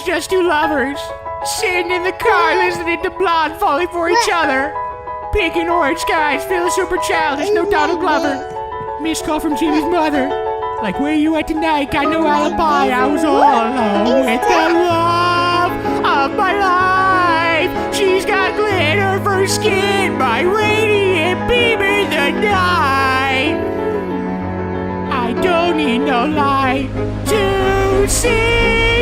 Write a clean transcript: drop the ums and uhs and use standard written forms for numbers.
just two lovers, sitting in the car listening to Blonde falling for each other. Pink and orange skies, feeling super childish, no Donald Glover. Missed call from Jimmy's mother. Like, where you at tonight? Got no alibi. I was all alone with the love of my life. She's got glitter for skin, my radiant beam in the night. I don't need no light to see.